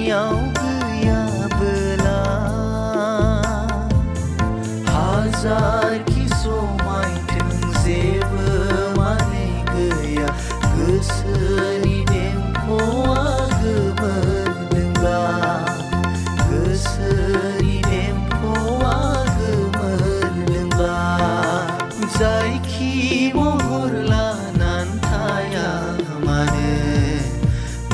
नोंनियाव गैयाबोला हाजारखि समायथों जेबो माने गैया गोसोनि देंखोआ गोमोरदोंब्ला गोसोनि देंखोआ गोमोरदोंब्ला जायखि महर लानानै थाया मानो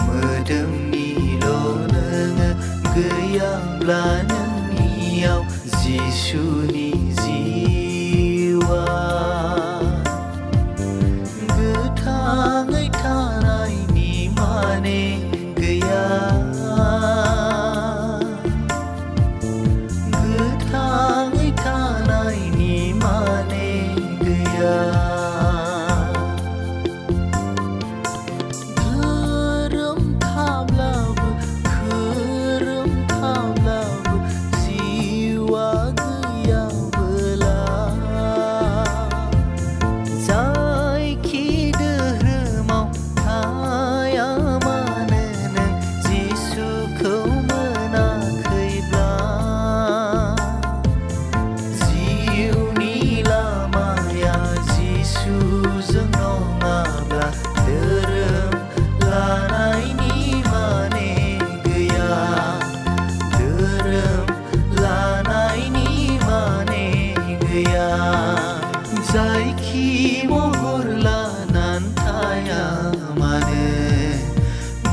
मोदोमनिल' नोङो गैयाब्ला नोंनियाव जिसुनि जिउआ गोथाङै थानायनि माने गैया गोथाङै थानायनि माने गैया धोरोम थाब्लाबो खोरोम थाब्लाबो जिउआ गैयाबोला जायखि धोरोमाव थाया मानो नों जिसुखौ मोनाखैब्ला जिउनि लामाया जिसुजों नङाब्ला धोरोम लानायनि माने गैया धोरोम लानायनि माने गैया जायखि महर लानानै थाया मानो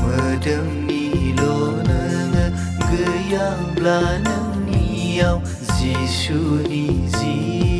मोदोमनिल' नोङो गैयाब्ला नोंनियाव जिसुनि जिउ